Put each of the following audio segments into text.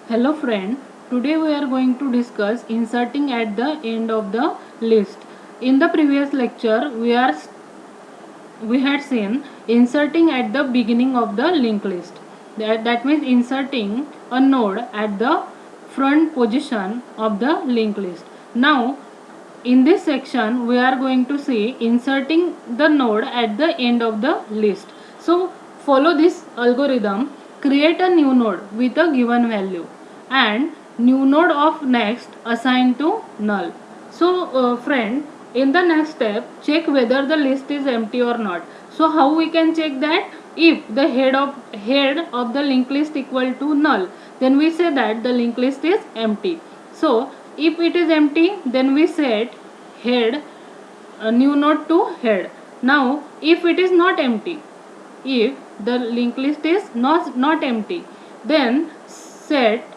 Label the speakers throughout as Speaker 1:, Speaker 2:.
Speaker 1: Hello friend, today we are going to discuss inserting at the end of the list. In the previous lecture we had seen inserting at the beginning of the linked list. That means inserting a node at the front position of the linked list. Now in this section we are going to see inserting the node at the end of the list. So follow this algorithm. Create a new node with a given value and new node of next assigned to null. So friend, in the next step check whether the list is empty or not. So how we can check that? If the head of the linked list equal to null, then we say that the linked list is empty. So if it is empty, then we set head new node to head. Now if it is not empty, if the linked list is not empty, then set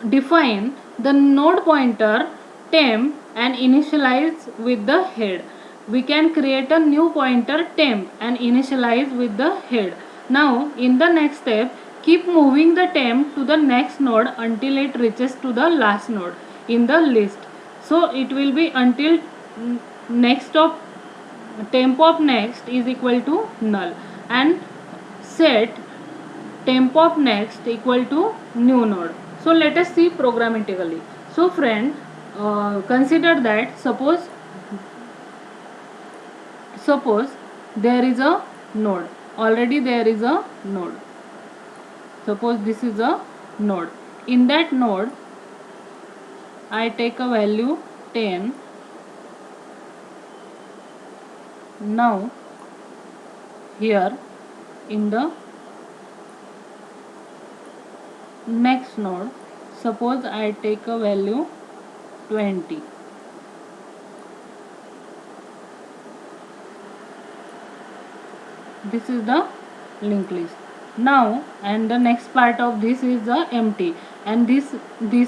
Speaker 1: define the node pointer temp and initialize with the head. We can create a new pointer temp and initialize with the head. Now in the next step, keep moving the temp to the next node until it reaches to the last node in the list. So it will be until next of temp of next is equal to null, and set temp of next equal to new node. So let us see programmatically. So friend, consider that suppose there is a node, already there is a node. Suppose this is a node. In that node I take a value 10. Now here in the next node, suppose I take a value 20. This is the linked list. Now and the next part of this is the empty, and this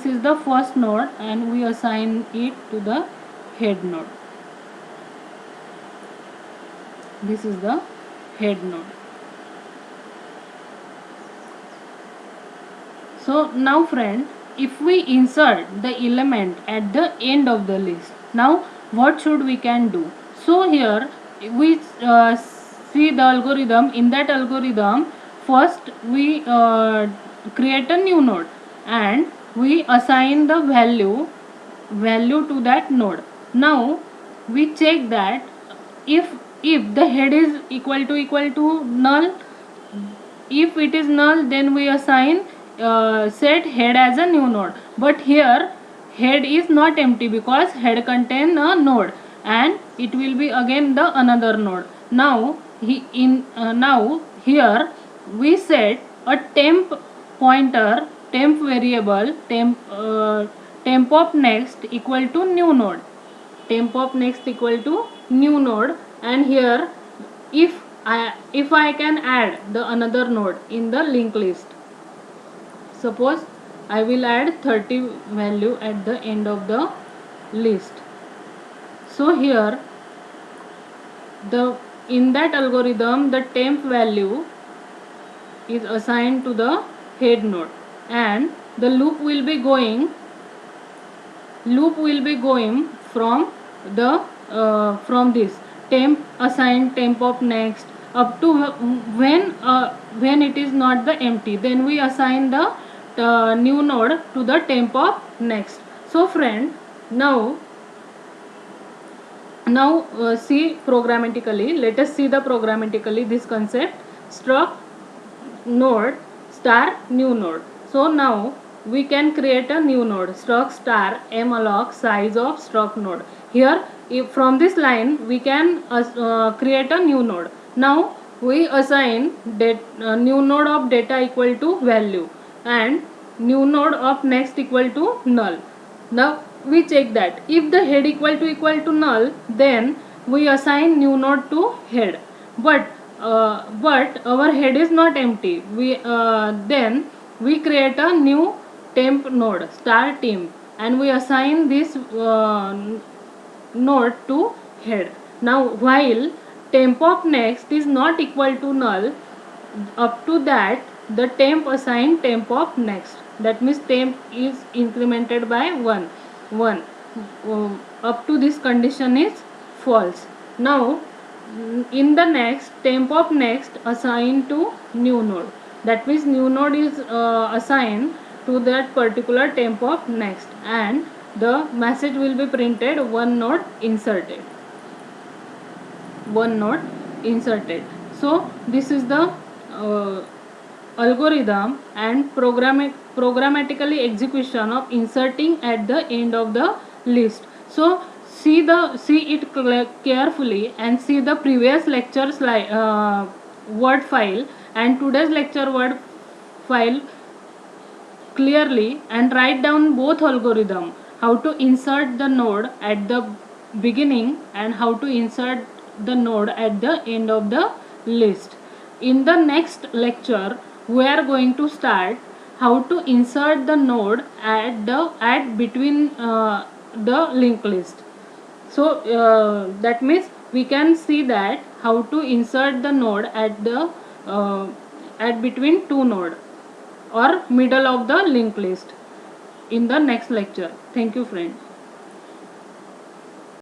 Speaker 1: is the first node and we assign it to the head node. This is the head node. So now friend, if we insert the element at the end of the list, now what should we can do? So here we see the algorithm. In that algorithm, first we create a new node and we assign the value to that node. Now we check that if the head is equal to null. If it is null, then we assign set head as a new node. But here head is not empty because head contain a node and it will be again the another node. Now now here we set a temp pointer, temp variable, temp of next equal to new node, temp of next equal to new node. And here if I can add the another node in the linked list, suppose I will add 30 value at the end of the list. So here the in that algorithm the temp value is assigned to the head node and the loop will be going from the from this temp assigned temp of next up to when it is not the empty, then we assign the new node to the temp of next. So friend, now see programmatically, let us see the programmatically this concept struct node star new node. So now we can create a new node struct star malloc size of struct node. Here if from this line we can create a new node. Now we assign new node of data equal to value and new node of next equal to null. Now we check that if the head equal to null, then we assign new node to head. But our head is not empty. Then we create a new temp node star temp and we assign this node to head. Now while temp of next is not equal to null, up to that the temp assigned temp of next. That means temp is incremented by 1. Up to this condition is false. Now in the next, temp of next assigned to new node. That means new node is assigned to that particular temp of next, and the message will be printed one node inserted. So this is the algorithm and programmatically execution of inserting at the end of the list. So see it carefully and see the previous lecture word file and today's lecture word file clearly, and write down both algorithm, how to insert the node at the beginning and how to insert the node at the end of the list. In the next lecture we are going to start how to insert the node at between the linked list. So that means we can see that how to insert the node at between two node or middle of the linked list in the next lecture. Thank you, friend.